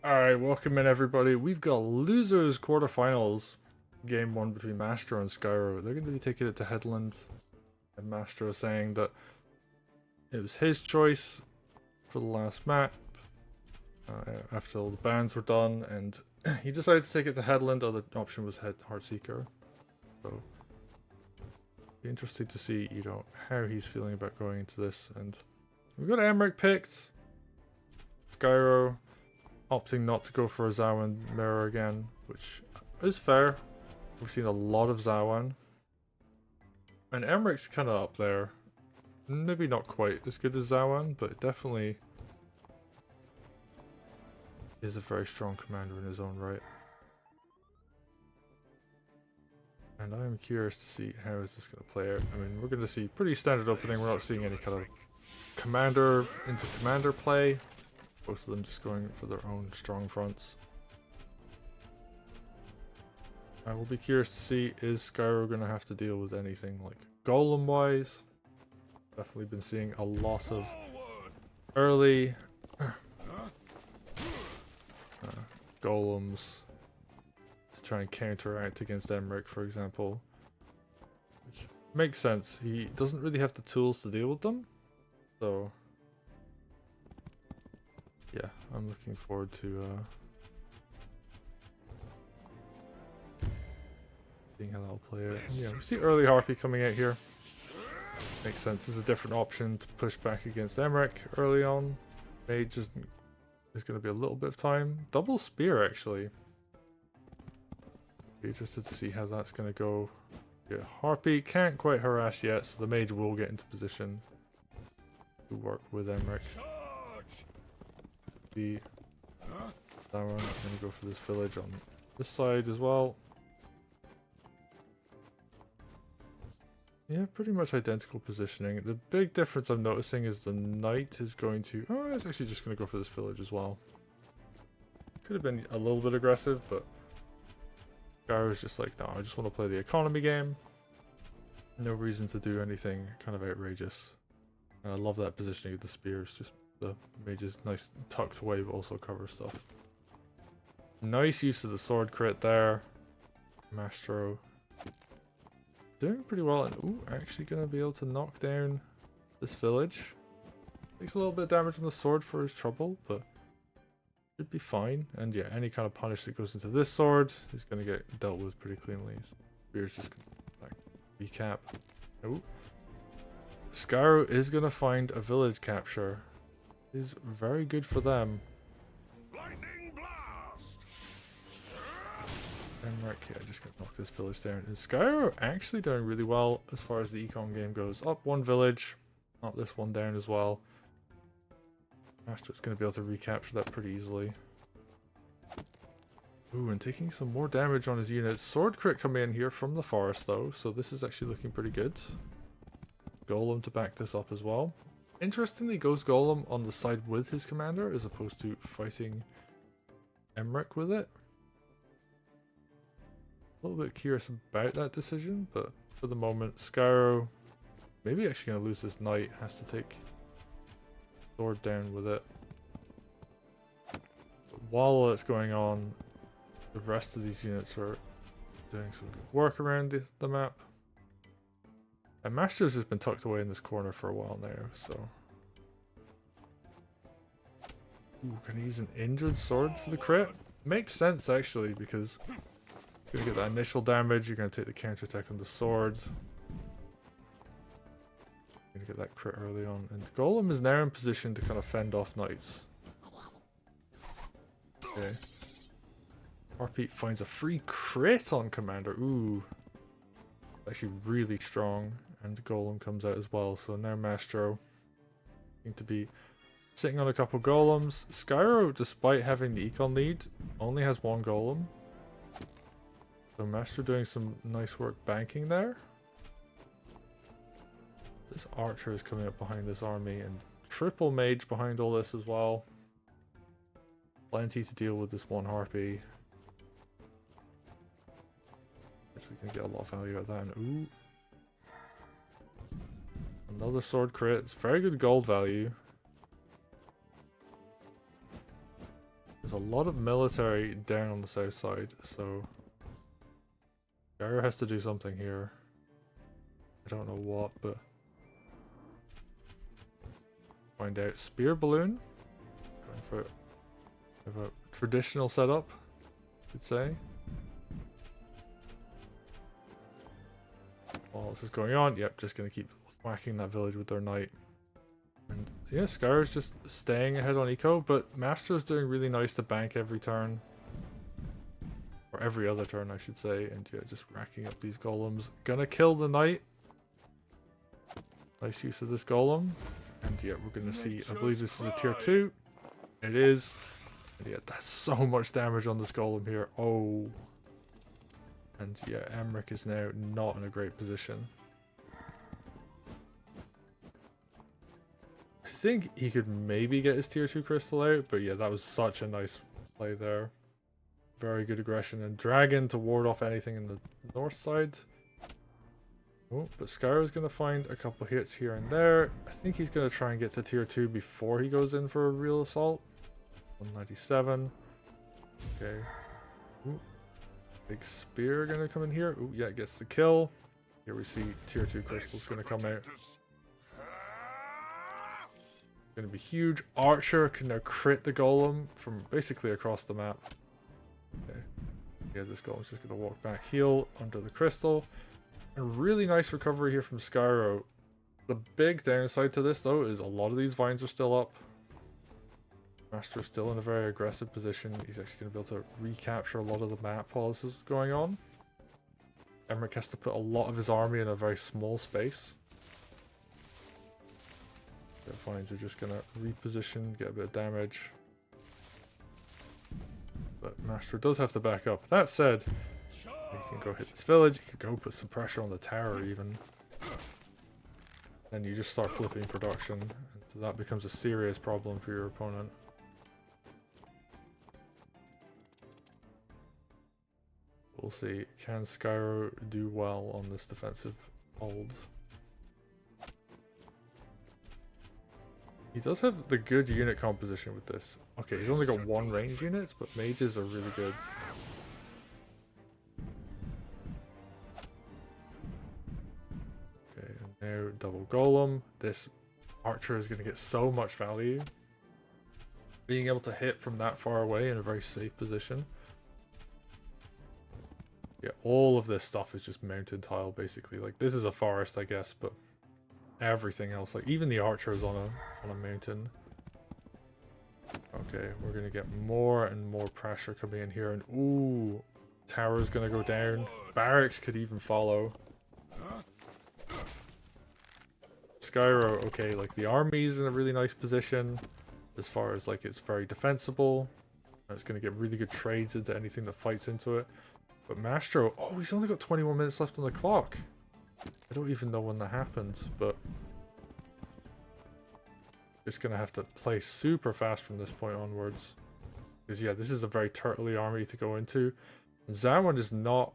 Alright, welcome in everybody. We've got losers quarterfinals. Game 1 between Mastro and Skyro. They're going to be taking it to Headland. And Mastro saying that it was his choice for the last map. After all the bans were done. And he decided to take it to Headland. Other option was Heartseeker. So, be interesting to see, how he's feeling about going into this. And we've got Emeric picked. Skyro opting not to go for a Zawan mirror again, which is fair. We've seen a lot of Zawan. And Emeric's kind of up there. Maybe not quite as good as Zawan, but definitely is a very strong commander in his own right. And I'm curious to see how is this going to play out. I mean, we're going to see pretty standard opening. We're not seeing any kind of commander into commander play. Most of them just going for their own strong fronts. I will be curious to see, is Skyro going to have to deal with anything like golem wise? Definitely been seeing a lot of early golems to try and counteract against Emeric, for example. Which makes sense. He doesn't really have the tools to deal with them. So yeah, I'm looking forward to seeing how that'll play out. Yeah, we see early Harpy coming out here. Makes sense. There's a different option to push back against Emeric early on. Mage is going to be a little bit of time. Double spear, actually. Be interested to see how that's going to go. Yeah, Harpy can't quite harass yet, so the mage will get into position to work with Emeric. Zawan going to go for this village on this side as well. Yeah, pretty much identical positioning. The big difference I'm noticing is the knight is going to... Oh, it's actually just going to go for this village as well. Could have been a little bit aggressive, but Skyro's just like, no, I just want to play the economy game. No reason to do anything kind of outrageous. And I love that positioning of the spears. Just the mage is nice tucked away, but also covers stuff. Nice use of the sword crit there. Mastro doing pretty well, and ooh, actually gonna be able to knock down this village. Takes a little bit of damage on the sword for his trouble, but should be fine. And yeah, any kind of punish that goes into this sword is gonna get dealt with pretty cleanly. Spear's just gonna like recap. Ooh. Skyro is gonna find a village capture. Is very good for them. Emeric, yeah, just gonna knock this village down. And Skyro actually doing really well as far as the econ game goes. Up one village, knock this one down as well. Mastro's gonna be able to recapture that pretty easily. Ooh, and taking some more damage on his units. Sword crit coming in here from the forest though, so this is actually looking pretty good. Golem to back this up as well. Interestingly, goes Golem on the side with his commander as opposed to fighting Emeric with it. A little bit curious about that decision, but for the moment, Skyro maybe actually going to lose this knight, has to take sword down with it. But while that's going on, the rest of these units are doing some good work around the map. And Mastro's has been tucked away in this corner for a while now, so... Ooh, can he use an injured sword for the crit? Makes sense actually, because you're gonna get that initial damage, you're gonna take the counter attack on the swords. You're gonna get that crit early on. And Golem is now in position to kind of fend off knights. Okay. Harpy finds a free crit on commander. Ooh. Actually really strong. And Golem comes out as well. So now Mastro seem to be sitting on a couple golems. Skyro, despite having the econ lead, only has one golem. So Mastro doing some nice work banking there. This archer is coming up behind this army, and triple mage behind all this as well. Plenty to deal with this one harpy. Actually gonna get a lot of value out of that. And ooh. Another sword crit. It's very good gold value. There's a lot of military down on the south side, so Skyro has to do something here. I don't know what, but find out. Spear balloon. Going for a traditional setup, I should say. While this is going on, yep, just gonna keep whacking that village with their knight. And yeah, Skyro's just staying ahead on eco, but Mastro's doing really nice to bank every turn. Or every other turn, I should say. And yeah, just racking up these golems. Gonna kill the knight. Nice use of this golem. And yeah, we're gonna see, I believe this is a tier 2. It is. And yeah, that's so much damage on this golem here. Oh. And yeah, Emeric is now not in a great position. I think he could maybe get his tier 2 crystal out, but yeah, that was such a nice play there. Very good aggression and dragon to ward off anything in the north side. Oh, but Skyro's going to find a couple hits here and there. I think he's going to try and get to tier 2 before he goes in for a real assault. 197. Okay. Ooh. Big spear going to come in here. Ooh, yeah, gets the kill. Here we see tier 2 crystals going to come out. Going to be huge. Archer can now crit the golem from basically across the map. Okay. Yeah, this golem's just going to walk back, heal under the crystal. And really nice recovery here from Skyro. The big downside to this though is a lot of these vines are still up. Mastro is still in a very aggressive position. He's actually going to be able to recapture a lot of the map while this is going on. Emeric has to put a lot of his army in a very small space. The vines are just going to reposition, get a bit of damage. But Mastro does have to back up. That said, you can go hit this village, you could go put some pressure on the tower even. Then you just start flipping production, and that becomes a serious problem for your opponent. We'll see, can Skyro do well on this defensive hold? He does have the good unit composition with this. Okay, he's only got one range unit, but mages are really good. Okay, and now double golem. This archer is going to get so much value. Being able to hit from that far away in a very safe position. Yeah, all of this stuff is just mountain tile basically. Like, this is a forest, I guess, but everything else, like even the archer is on a mountain. Okay, we're gonna get more and more pressure coming in here, and ooh, tower's gonna go down. Barracks could even follow. Skyro, okay, like the army's in a really nice position as far as like it's very defensible. It's gonna get really good trades into anything that fights into it. But Mastro, oh, he's only got 21 minutes left on the clock. I don't even know when that happens, but just gonna have to play super fast from this point onwards. Because yeah, this is a very turtley army to go into. Zawan is not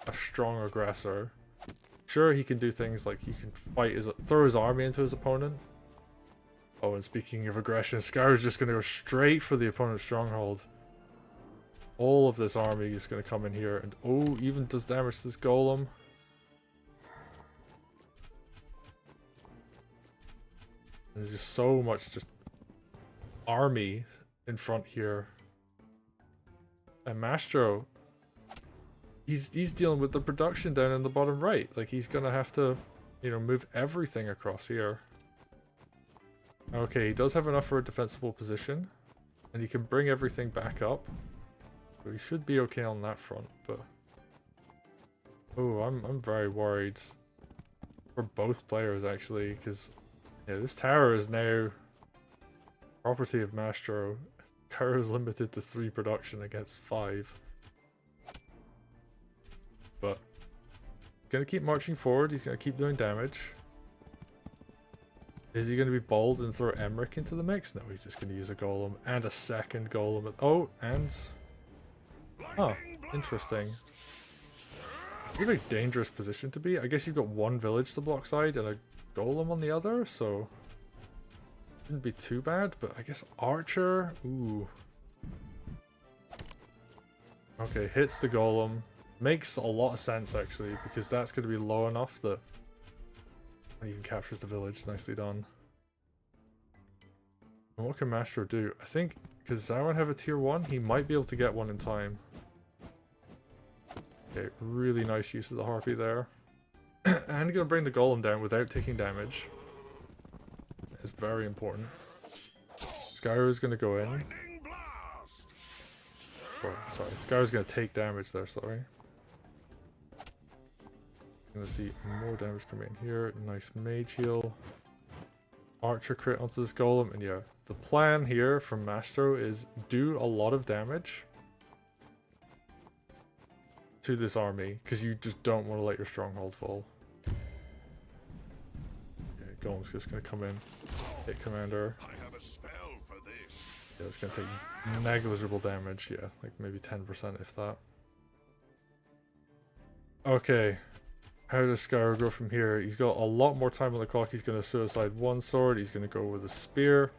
a strong aggressor. Sure, he can do things like he can throw his army into his opponent. Oh, and speaking of aggression, Skyro's just gonna go straight for the opponent's stronghold. All of this army is gonna come in here, and oh, even does damage to this golem. There's just so much just army in front here. And Mastro, he's dealing with the production down in the bottom right. Like, he's gonna have to, you know, move everything across here. Okay, he does have enough for a defensible position, and he can bring everything back up. So he should be okay on that front, but oh, I'm very worried for both players actually, because yeah, this tower is now property of Mastro. Tower is limited to 3 production against 5. But gonna keep marching forward, he's gonna keep doing damage. Is he gonna be bold and throw Emeric into the mix? No, he's just gonna use a golem and a second golem. Oh, and oh, interesting. It's a very dangerous position to be. I guess you've got one village to block side and a golem on the other, so shouldn't be too bad. But I guess archer, ooh, Okay, hits the golem. Makes a lot of sense actually, because that's going to be low enough that it even captures the village. Nicely done. And what can Mastro do? I think, because Zawan have a tier 1, he might be able to get one in time. Okay, really nice use of the harpy there. And gonna bring the golem down without taking damage. It's very important. Skyro is gonna go in. Or, sorry, Skyro's gonna take damage there, sorry. Gonna see more damage coming in here. Nice mage heal. Archer crit onto this golem, and yeah, the plan here from Mastro is do a lot of damage to this army, because you just don't want to let your stronghold fall. Okay, golem's just gonna come in, hit commander. I have a spell for this. Yeah, it's gonna take negligible damage, yeah, like maybe 10% if that. Okay. How does Skyro go from here? He's got a lot more time on the clock. He's going to suicide one sword. He's going to go with a spear.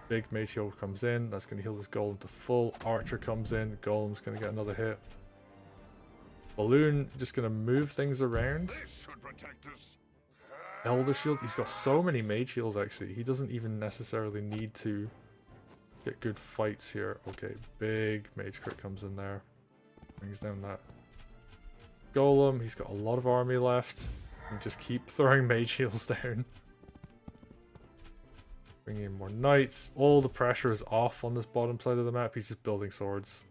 Big mage heal comes in. That's going to heal this golem to full. Archer comes in. Golem's going to get another hit. Balloon just going to move things around. This should protect us. Elder Shield. He's got so many mage heals actually. He doesn't even necessarily need to get good fights here. Okay, big mage crit comes in there. Brings down that golem. He's got a lot of army left. And just keep throwing mage heals down. Bring in more knights. All the pressure is off on this bottom side of the map. He's just building swords.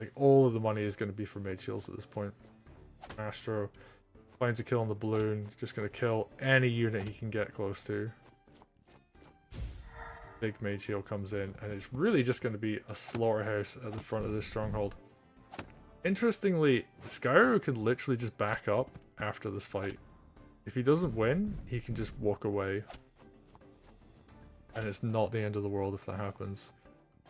Like, all of the money is going to be for mage heals at this point. Mastro finds a kill on the balloon. Just going to kill any unit he can get close to. Big mage heal comes in. And it's really just going to be a slaughterhouse at the front of this stronghold. Interestingly, Skyro can literally just back up after this fight. If he doesn't win, he can just walk away. And it's not the end of the world if that happens.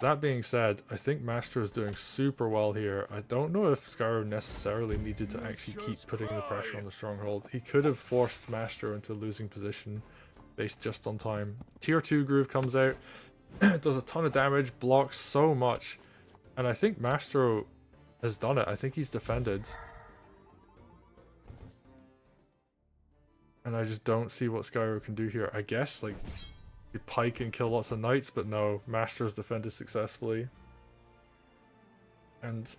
That being said, I think Mastro is doing super well here. I don't know if Skyro necessarily needed to actually keep putting the pressure on the stronghold. He could have forced Mastro into a losing position based just on time. Tier 2 groove comes out, does a ton of damage, blocks so much. And I think Mastro has done it. I think he's defended. And I just don't see what Skyro can do here. I guess, like, you pike and kill lots of knights, but no, Mastro's defended successfully. And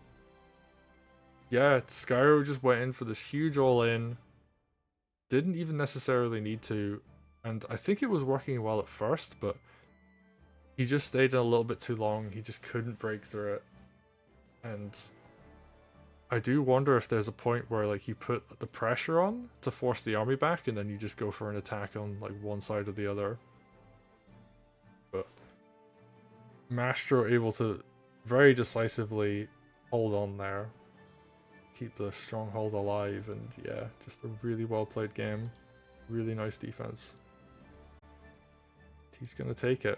yeah, Skyro just went in for this huge all-in. Didn't even necessarily need to. And I think it was working well at first, but he just stayed in a little bit too long. He just couldn't break through it. And I do wonder if there's a point where, like, you put the pressure on to force the army back, and then you just go for an attack on, like, one side or the other. But Mastro able to very decisively hold on there, keep the stronghold alive, and yeah, just a really well played game. Really nice defense. He's gonna take it.